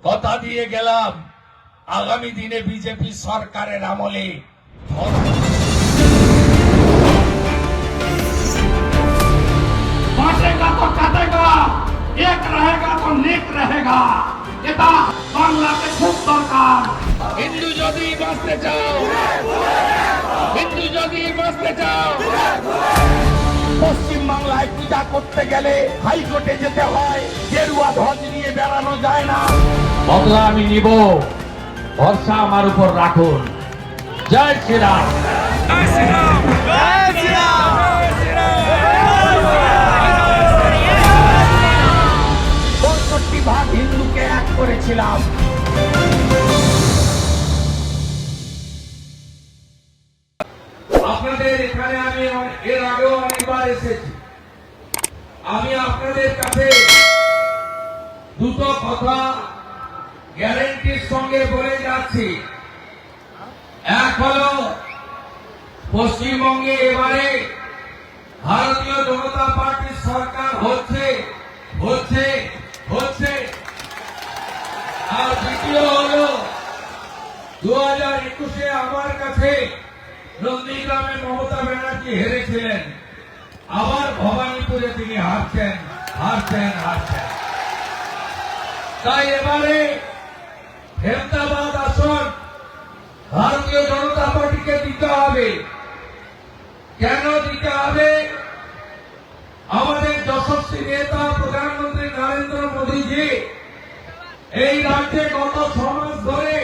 কথা দিয়ে গেলাম আগামী দিনে বিজেপি সরকারের আমলে बांटेगा तो काटेगा, एक रहेगा तो नेक रहेगा। এটা বাংলাতে খুব দরকার। হিন্দু যদি বাঁচতে চাও, হিন্দু যদি বাঁচতে চাও, পশ্চিম বাংলায় পূজা করতে গেলে হাইকোর্টে যেতে হয়, গেরুয়া ধ্বজ নিয়ে বেড়ানো যায় না। বদলা আমি নিব, ভরসা আমার উপর রাখুন। জয় শ্রীরাম। জয় শ্রীরাম। জয় শ্রীরাম। ৬৫% হিন্দুকে এক করেছিলাম। আপনাদের এখানে আমি এর আগেও অনেকবার এসেছি। আমি আপনাদের কাছে দুটো কথা গ্যারেন্টির সঙ্গে বলে যাচ্ছি। এক হলো, পশ্চিমবঙ্গে এবারে ভারতীয় জনতা পার্টির সরকার হচ্ছে হচ্ছে হচ্ছে। আর দ্বিতীয় হলো, 2021-এ আমার কাছে নন্দীগ্রামে মমতা ব্যানার্জি হেরেছিলেন, আবার ভবানীপুরে তিনি হারছেন হারছেন হারছেন। তাই এবারে হেমদাবাদ আসন ভারতীয় জনতা পার্টিকে দিতে হবে। কেন দিতে হবে? আমাদের যশস্বী নেতা প্রধানমন্ত্রী নরেন্দ্র মোদীজি এই রাজ্যে গত 6 মাস ধরে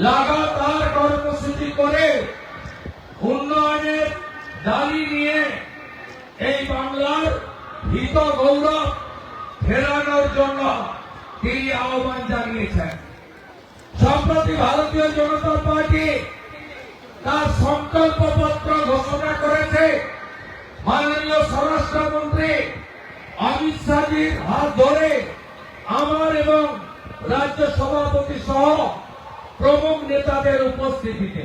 লাগাতার কর্মসূচি করে উন্নয়নের দাবি নিয়ে এই বাংলার হিত গৌরব ফেরানোর জন্য তিনি আহ্বান জানিয়েছেন। সম্প্রতি ভারতীয় জনতা পার্টি তার সংকল্পপত্র ঘোষণা করেছে। মাননীয় স্বরাষ্ট্রমন্ত্রী অমিত শাহজির হাত ধরে আমার এবং রাজ্য সভাপতি সহ প্রমুখ নেতাদের উপস্থিতিতে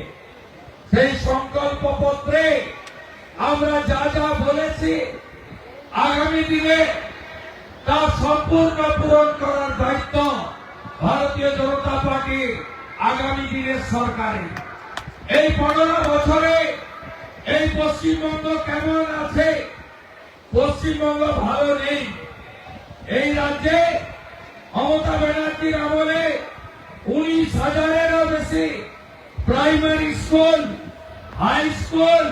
সেই সংকল্পপত্রে আমরা যা যা বলেছি আগামী দিনে তা সম্পূর্ণ পূরণ করার দায়িত্ব ভারতীয় জনতা পার্টির আগামী দিনের সরকারের। এই 15 বছরে এই পশ্চিমবঙ্গ কেমন আছে? পশ্চিমবঙ্গ ভালো নেই। এই রাজ্যে মমতা ব্যানার্জির আমলে 19,000-এরও বেশি primary school, high school,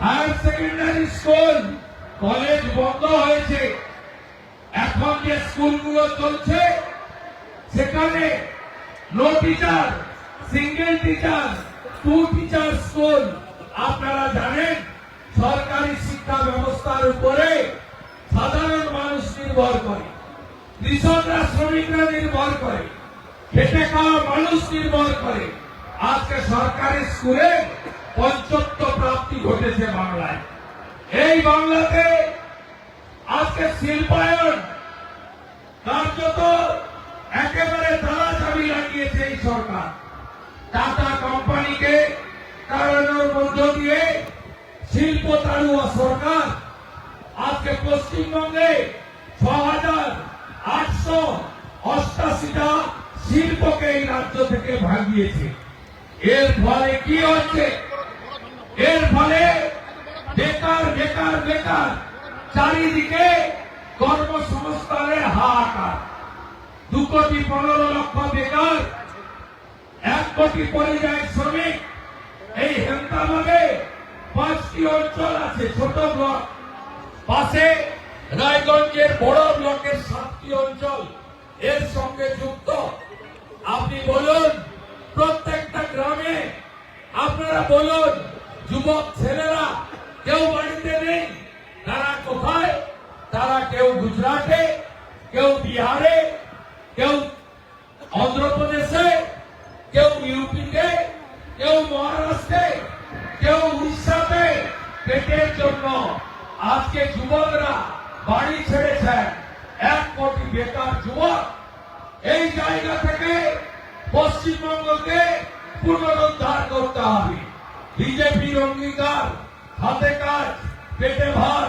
higher secondary school, college বন্ধ হয়েছে। এখন যে স্কুলগুলো চলছে সেখানে no teacher, single teacher, 2 teacher school. আপনারা জানেন সরকারি শিক্ষা ব্যবস্থার উপরে সাধারণ মানুষ নির্ভর করে, কৃষকরা, শ্রমিকরা নির্ভর করে, খেটে খাওয়া মানুষ নির্ভর করে। আজকে সরকারি স্কুলে পঞ্চত্ব প্রাপ্তি ঘটেছে বাংলায়। এই বাংলাতে আজকে শিল্পায়ন কার্যত একেবারে তালা চাবি লাগিয়েছে এই সরকার। টাটা কোম্পানিকে কারণের মধ্য দিয়ে শিল্প তাড়ুয়া সরকার আজকে পশ্চিমবঙ্গে 6,888টা শিল্পকে এই রাজ্য থেকে ভাগিয়েছে। এর ফলে কি হচ্ছে? এর ফলে বেকার বেকার বেকার, চারিদিকে কর্মসংস্থানের হাহাকার। 2,15,00,000 বেকার, 1 কোটি পরিযায়ী শ্রমিক। এই হেমদাবাদে 5টি অঞ্চল আছে, ছোট ব্লক, পাশে রায়গঞ্জের বড় ব্লকের 7টি অঞ্চল এর সঙ্গে যুক্ত। আপনি বলুন, প্রত্যেকটা গ্রামে আপনারা বলুন, যুবক ছেলেরা কেউ বাড়িতে নেই। তারা কোথায়? তারা কেউ গুজরাটে, কেউ বিহারে, কেউ অন্ধ্রপ্রদেশে, কেউ ইউপিতে, কেউ মহারাষ্ট্রে, কেউ উড়িষ্যাতে। পেটের জন্য আজকে যুবকরা বাড়ি ছেড়েছেন। 1 কোটি বেকার যুবক। এই জায়গা থেকে পশ্চিমবঙ্গকে পুনরুদ্ধার করতে হবে। বিজেপির অঙ্গীকার, হাতে কাজ, পেটে ভাত,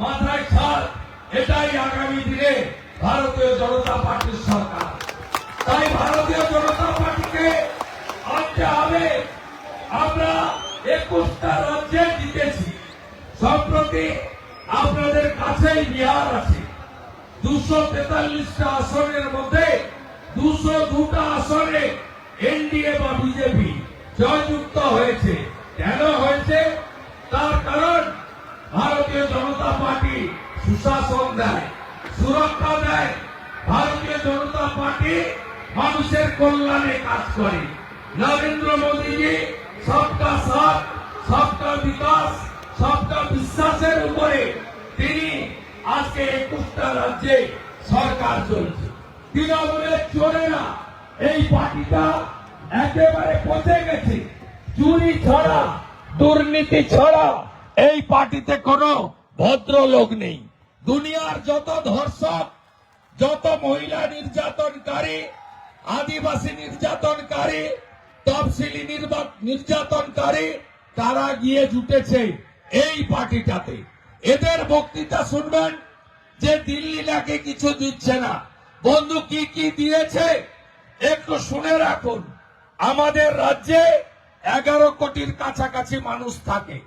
মাথায় ছাদ, এটাই আগামী দিনে ভারতীয় জনতা পার্টির সরকার। 21টা রাজ্যে জিতেছি। সম্প্রতি আপনাদের কাছেই বিহার আছে। 243টা আসনের মধ্যে 202টা আসনে এনডিএ বা বিজেপি জয়যুক্ত হয়েছে। কেন হয়েছে? তার কারণ ভারতীয় জনতা পার্টি সুশাসন দেয়, সুরক্ষা দেয়। ভারতীয় জনতা পার্টি মানুষের কল্যাণে কাজ করে। নরেন্দ্র মোদীজি সবকা সাথ, সবকা বিকাশ, সবকা বিশ্বাসের উপরে তিনি আজকে 21টা রাজ্যে সরকার চলছে। তৃণমূলের চোরেরা এই পার্টিটা একেবারে পচে গেছে। চুরি ছাড়া, দুর্নীতি ছাড়া এই পার্টিতে কোনো ভদ্রলোক নেই। দুনিয়ার যত ধর্ষক, যত মহিলা নির্যাতনকারী, আদিবাসী নির্যাতনকারী, তফসিলি নির্যাতনকারী, তারা গিয়ে জুটেছে এই পার্টিটাতে। এদের বক্তৃতা শুনবেন যে দিল্লি নাকি কিছু দিচ্ছে না। বন্ধু কি কি দিয়েছে একটু শুনে রাখুন। আমাদের রাজ্যে 11 কোটির কাছাকাছি মানুষ থাকে।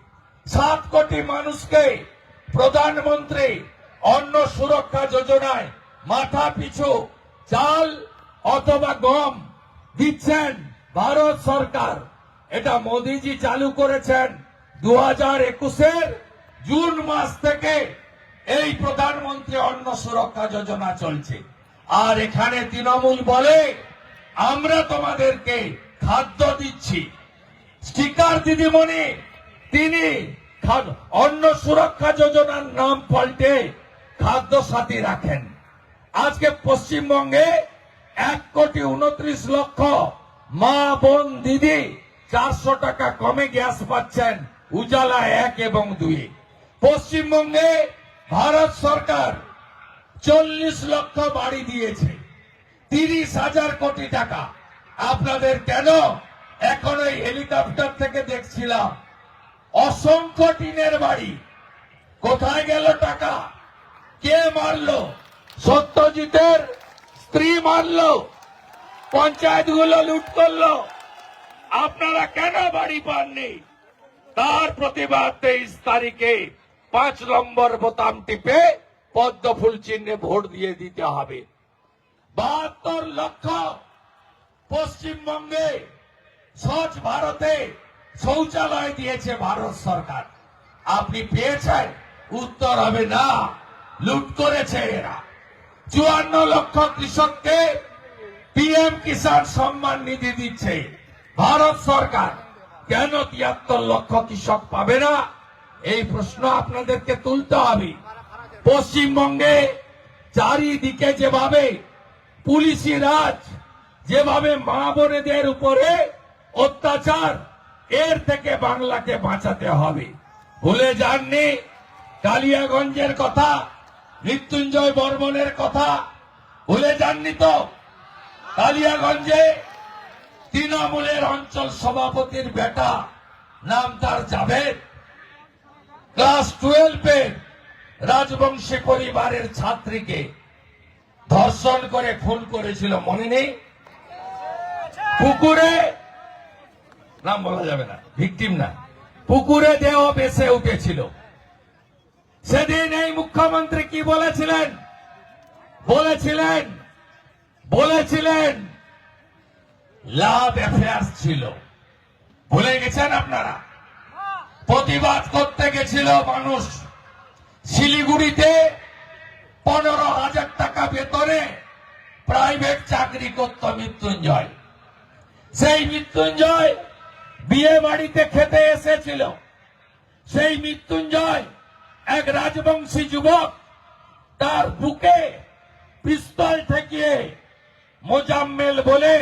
7 কোটি মানুষকে প্রধানমন্ত্রী অন্ন সুরক্ষা যোজনায় মাথা পিছু চাল অথবা গম দিচ্ছেন ভারত সরকার। এটা মোদিজি চালু করেছেন 2021-এর জুন মাস থেকে এই প্রধানমন্ত্রী অন্ন সুরক্ষা যোজনা চলছে। আর এখানে তৃণমূল বলে আমরা তোমাদেরকে খাদ্য দিচ্ছি। স্টিকার দিদিমণি তিনি অন্ন সুরক্ষা যোজনার নাম পাল্টে খাদ্য সাথী রাখেন। আজকে পশ্চিমবঙ্গে 1,29,00,000 মা বোন দিদি 400 টাকা কমে গ্যাস পাচ্ছেন উজালা 1 এবং 2। পশ্চিমবঙ্গে ভারত সরকার 40 লক্ষ বাড়ি দিয়েছে, 30,000 কোটি টাকা। আপনাদের কেন এখন ওই হেলিকপ্টার থেকে দেখছিলাম অসংখ্য টিনের বাড়ি, কোথায় গেল টাকা? কে মারলো? সত্যজিতের স্ত্রী মারলো, পঞ্চায়েতগুলো লুট করলো। আপনারা কেন বাড়ি পাননি? তার প্রতিবাদ 23 তারিখে 5 নম্বর বোতাম টিপে পদ্ম ফুল চিহ্নে ভোট দিয়ে দিতে হবে। 72 লক্ষ পশ্চিমবঙ্গে স্বচ্ছ ভারতে শৌচালয় দিয়েছে ভারত সরকার। আপনি পেয়েছেন? উত্তর হবে না, লুট করেছে এরা। 54 লক্ষ কৃষককে পিএম কিষাণ সম্মান নিধি দিচ্ছে ভারত সরকার। কেন 73 লক্ষ কৃষক পাবে না? এই প্রশ্ন আপনাদেরকে তুলতে হবে। পশ্চিমবঙ্গে চারিদিকে যেভাবে পুলিশি রাজ, যেভাবে মা বোনেদের উপরে অত্যাচার, এর থেকে বাংলাকে বাঁচাতে হবে। ভুলে যাননি কালিয়াগঞ্জের কথা, মৃত্যুঞ্জয় বর্মনের কথা ভুলে যাননি তো? কালিয়াগঞ্জে তৃণমূলের অঞ্চল সভাপতির বেটা, নাম তার জাভেদ, ক্লাস 12-এর রাজবংশী পরিবারের ছাত্রীকে ধর্ষণ করে খুন করেছিল, মনে নেই? পুকুরে, নাম বলা যাবে না, ভিকটিম না, পুকুরে দেহ ভেসে উঠেছিল। সেদিন এই মুখ্যমন্ত্রী কি বলেছিলেন? বলেছিলেন লাভ অ্যাফেয়ার্স ছিল। ভুলে গেছেন আপনারা? প্রতিবাদ করতে গেছিল মানুষ। শিলিগুড়িতে 15,000 টাকা বেতনে প্রাইভেট চাকরি করত মৃত্যুঞ্জয়। সেই মৃত্যুঞ্জয় বিয়ে বাড়িতে খেতে এসেছিল। সেই মৃত্যুঞ্জয় এক রাজবংশী যুবক, তার বুকে পিস্তল ঠেকিয়ে মোজাম্মেল বলে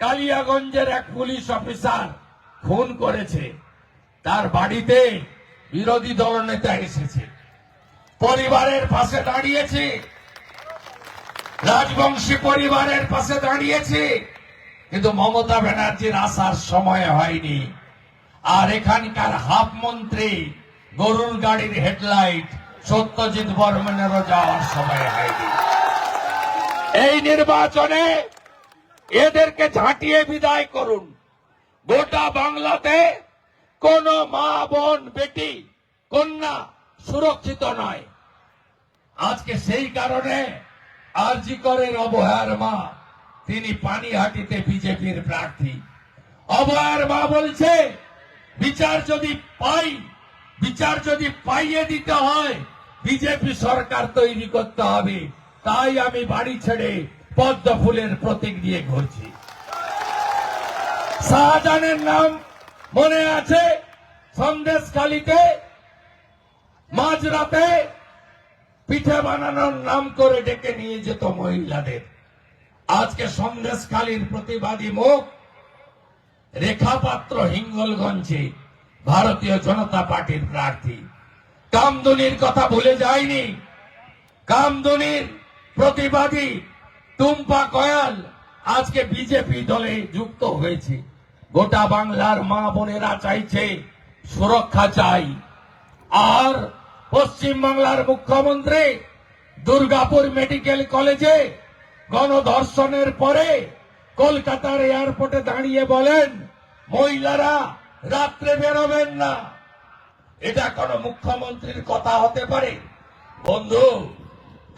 কালিয়াগঞ্জের এক পুলিশ অফিসার খুন করেছে। তার বাড়িতে বিরোধী দলনেতা এসেছে, পরিবারের পাশে দাঁড়িয়েছে, রাজবংশী পরিবারের পাশে দাঁড়িয়েছে। কিন্তু মমতা ব্যানার্জির আসার সময় হয়নি। আর এখানকার হাফ মন্ত্রী গরুর গাড়ির হেডলাইট সত্যজিৎ বর্মনেরও যাওয়ার সময় হয়নি। এই নির্বাচনে এদেরকে ঝাঁটিয়ে বিদায় করুন। গোটা বাংলাতে কোন মা বোন বেটি কন্যা সুরক্ষিত নয়। আজকে সেই কারণে আরজি করের অবহেয়ার মা তিনি পানিহাটিতে বিজেপির প্রার্থী। অবহেয়ার মা বলছে বিচার যদি পাইয়ে দিতে হয় বিজেপি সরকার তৈরি করতে হবে। তাই আমি বাড়ি ছেড়ে পদ্ম ফুলের প্রতীক নিয়ে ঘুরছি। শাহজাহানের নাম মনে আছে? সন্দেশখালীতে মাঝরাতে পিঠে বানানোর নাম করে ডেকে নিয়ে যেত মহিলাদের। আজকে সন্দেশখালীর প্রতিবাদী মুখ রেখা পাত্র হিঙ্গলগঞ্জে ভারতীয় জনতা পার্টির প্রার্থী। কামদুনির কথা ভুলে যায়নি। কামদুনির প্রতিবাদী টুম্পা কয়াল আজকে বিজেপি দলে যুক্ত হয়েছে। গোটা বাংলার মা বোনেরা চাইছে সুরক্ষা চাই। আর পশ্চিম বাংলার মুখ্যমন্ত্রী দুর্গাপুর মেডিকেল কলেজে গণধর্ষণের পরে কলকাতার এয়ারপোর্টে দাঁড়িয়ে বলেন মহিলারা রাত্রে বেরোবেন না। এটা কোন মুখ্যমন্ত্রীর কথা হতে পারে? বন্ধু,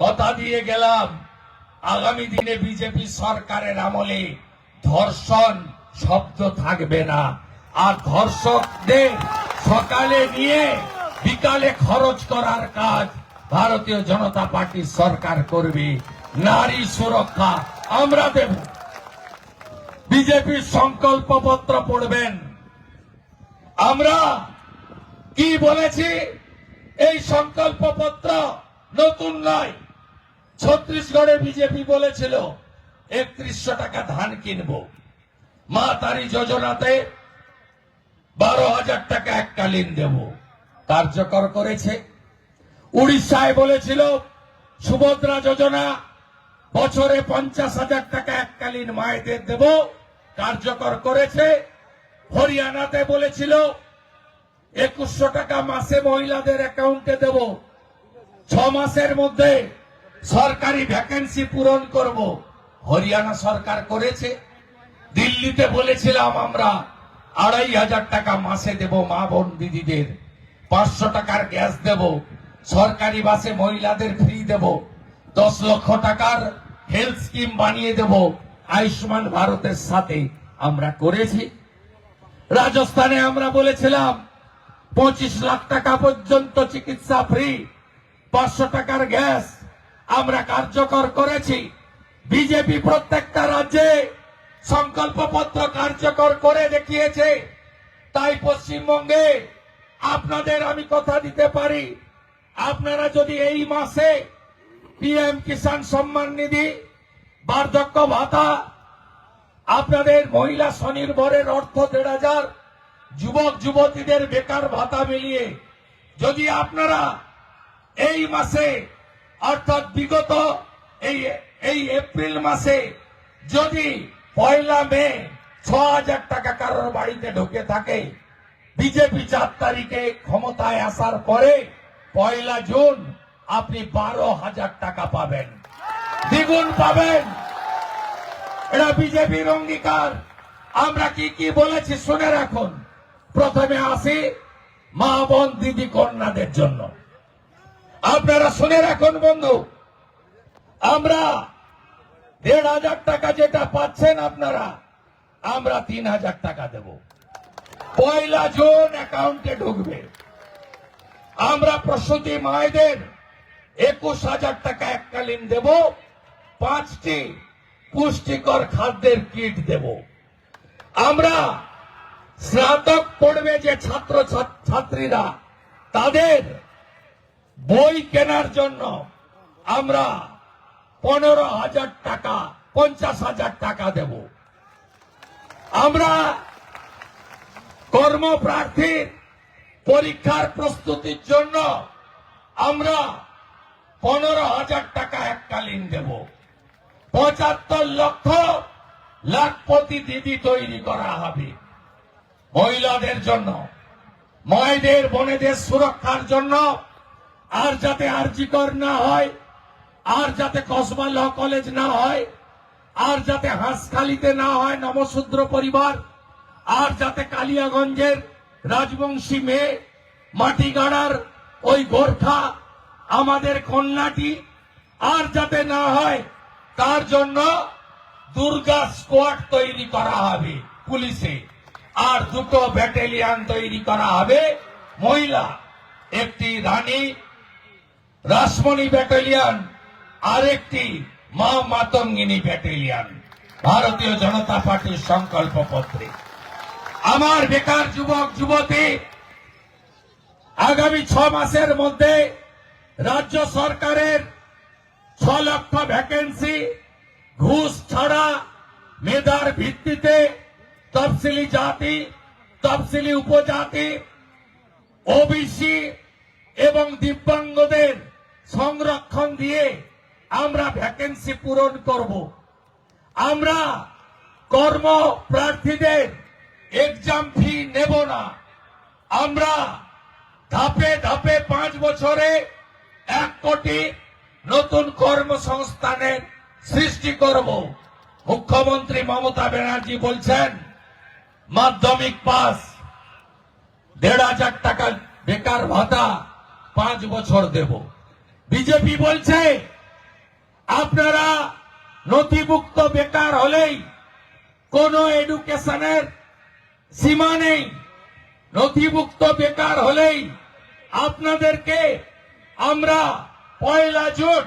কথা দিয়ে গেলাম আগামী দিনে বিজেপি সরকারের আমলে ধর্ষণ শব্দ থাকবে না। আর ধর্ষকদের সকালে নিয়ে বিকালে খরচ করার কাজ ভারতীয় জনতা পার্টির সরকার করবে। নারী সুরক্ষা আমরা দেব। বিজেপির সংকল্পপত্র পড়বেন। আমরা কি বলেছি? এই সংকল্পপত্র নতুন নয়। ছত্তিশগড়ে বিজেপি বলেছিল 3100 টাকা ধান কিনবো। মা তারি যোজনাতে 12,000 টাকা এককালীন দেব, কার্যকর করেছে। উড়িষ্যায় বলেছিল সুভদ্রা যোজনা বছরে 50,000 টাকা এককালীন মায়েদের দেব, কার্যকর করেছে। হরিয়ানাতে বলেছিল 2100 টাকা মাসে মহিলাদের অ্যাকাউন্টে দেব, 6 মাসের মধ্যে সরকারি ভ্যাকেন্সি পূরণ করব, হরিয়ানা সরকার করেছে। দিল্লিতে বলেছিলাম আমরা 2,500 টাকা মাসে দেব মা বোন দিদিদের, 500 টাকার গ্যাস দেব, সরকারি বাসে মহিলাদের ফ্রি দেব, 10 লক্ষ টাকার হেলথ স্কিম বানিয়ে দেব আয়ুষ্মান ভারতের সাথে, আমরা করেছি। রাজস্থানে আমরা বলেছিলাম 25 লাখ টাকা পর্যন্ত চিকিৎসা ফ্রি, 500 টাকার গ্যাস, আমরা কার্যকর করেছি। বিজেপি প্রত্যেকটা রাজ্যে সংকল্পপত্র কার্যকর করে দেখিয়েছে। তাই পশ্চিমবঙ্গে আপনাদের আমি কথা দিতে পারি, আপনারা যদি এই মাসে পিএম কিষাণ সম্মান নিধি, বার্ধক্য ভাতা, আপনাদের মহিলা স্বনির্ভরের অর্থ 1,500, যুবক যুবতীদের বেকার ভাতা মিলিয়ে যদি আপনারা এই মাসে অর্থাৎ বিগত এই এপ্রিল মাসে যদি 1 মে 6,000 টাকা কারোর বাড়িতে ঢুকে থাকে, বিজেপি 4 তারিখে ক্ষমতায় আসার পরে 1 জুন আপনি 12,000 টাকা পাবেন, দ্বিগুণ পাবেন। এটা বিজেপির অঙ্গীকার। আমরা কি কি বলেছি শুনে রাখুন। প্রথমে আসি মা বোন দিদি কন্যাদের জন্য। আপনারা শুনে রাখুন বন্ধু, আমরা 1,500 টাকা যেটা পাচ্ছেন আপনারা, আমরা 3,000 টাকা দেব। 1 জুন অ্যাকাউন্টে ঢুকবে। আমরা প্রসূতি মায়েদের 21,000 টাকা এককালীন দেব, 5টি পুষ্টিকর খাদ্যের কিট দেব। আমরা স্নাতক পড়বে যে ছাত্র ছাত্রীরা, তাদের বই কেনার জন্য আমরা 15,000 টাকা 50,000 টাকা দেব। আমরা কর্মপ্রার্থীর পরীক্ষার প্রস্তুতির জন্য আমরা 15,000 টাকা এককালীন দেব। 75 লক্ষ লাখপতি দিদি তৈরি করা হবে মহিলাদের জন্য, মায়েদের বোনেদের সুরক্ষার জন্য। আর যাতে আরজি কর না হয়, আর যাতে কসবা ল কলেজ না হয়, আর যাতে হাঁসখালিতে না হয় নমশূদ্র পরিবার, আর যাতে কালিয়াগঞ্জের রাজবংশী মেয়ে, মাটি গাড়ার ওই গোর্খা আমাদের কন্যাটি আর যাতে না হয় তার জন্য দুর্গা স্কোয়াড তৈরি করা হবে পুলিশে, আর 2টো ব্যাটালিয়ন তৈরি করা হবে মহিলা, একটি রানী রাসমণি ব্যাটালিয়ন আর একটি মা মাতঙ্গিনী ব্যাটালিয়ন ভারতীয় জনতা পার্টির সংকল্প পত্রে। আমার বেকার যুবক যুবতী আগামী 6 মাসের মধ্যে রাজ্য সরকারের 6 লক্ষ ভ্যাকেন্সি ঘুষ ছাড়া মেধার ভিত্তিতে তফসিলি জাতি, তফসিলি উপজাতি, ওবিসি এবং দিব্যাঙ্গদের সংরক্ষণ দিয়ে আমরা ভ্যাকেন্সি পূরণ করব। আমরা কর্মপ্রার্থীদের এক্সাম ফি নেব না। আমরা ধাপে ধাপে 5 বছরে 1 কোটি নতুন কর্মসংস্থানের সৃষ্টি করব। মুখ্যমন্ত্রী মমতা ব্যানার্জি বলছেন মাধ্যমিক পাস 1,500 টাকা বেকার ভাতা 5 বছর দেব। বিজেপি বলছে আপনারা নথিভুক্ত বেকার হলেই কোনো এডুকেশনের সীমা নেই, নথিভুক্ত বেকার হলেই আপনাদেরকে আমরা 1 জুন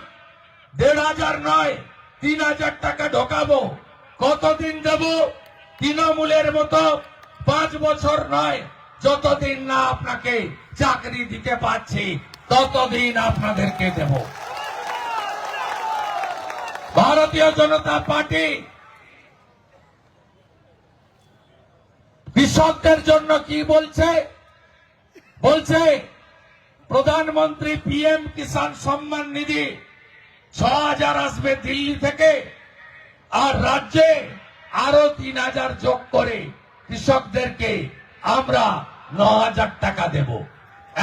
1,500 নয় 3,000 টাকা ঢোকাবো। কতদিন দেব? তৃণমূলের মতো 5 বছর নয়, যতদিন না আপনাকে চাকরি দিতে পারছি ততদিন আপনাদেরকে দেব। ভারতীয় জনতা পার্টি কৃষকদের জন্য কি বলছে? বলছে প্রধানমন্ত্রী পিএম কিষাণ সম্মান নিধি 6,000 আসবে দিল্লি থেকে, আর রাজ্যে আরো 3,000 যোগ করে কৃষকদেরকে আমরা 9,000 টাকা দেব।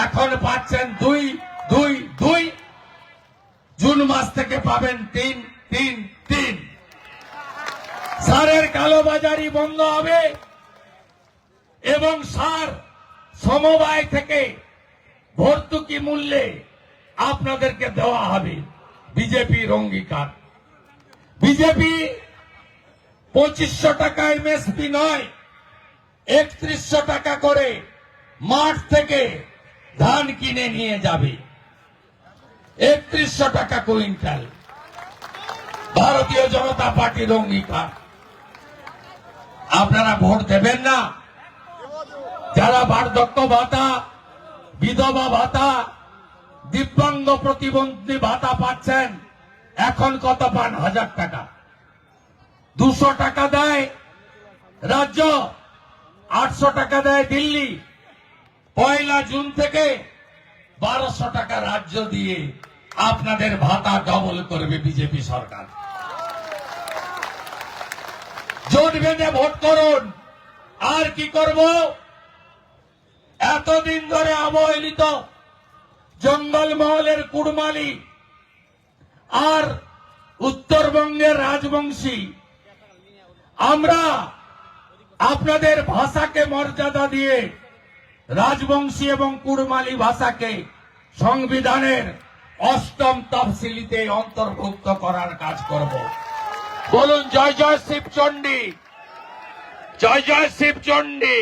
এখন পাচ্ছেন 2 জুন মাস থেকে পাবেন 3 সারের কালোবাজারি বন্ধ হবে এবং সার সমবায় থেকে ভর্তুকি মূল্যে আপনাদেরকে দেওয়া হবে। বিজেপির অঙ্গীকার। বিজেপি 2500 টাকা এমএসপি নয় 3100 টাকা করে মাঠ থেকে ধান কিনে নিয়ে যাবে। 3100 টাকা কুইন্টাল ভারতীয় জনতা পার্টির অঙ্গীকার। আপনারা ভোট দেবেন না? যারা বার্ধক্য ভাতা, বিধবা ভাতা, দিব্যাঙ্গ প্রতিবন্ধী ভাতা পাচ্ছেন, এখন কত পান? 1000 টাকা। 200 টাকা দেয় রাজ্য, 800 টাকা দেয় দিল্লি। 1 জুন থেকে 1200 টাকা রাজ্য দিয়ে আপনাদের ভাতা ডবল করবে বিজেপি সরকার। জোট বেঁধে ভোট করুন। আর কি করব? এতদিন ধরে অবহেলিত জঙ্গলমহলের কুড়মালি আর উত্তরবঙ্গের রাজবংশী, আমরা আপনাদের ভাষাকে মর্যাদা দিয়ে রাজবংশী এবং কুড়মালি ভাষাকে সংবিধানের 8ম তফসিলিতে অন্তর্ভুক্ত করার কাজ করব। বলুন জয় জয় শিবচণ্ডী, জয় জয় শিবচণ্ডী।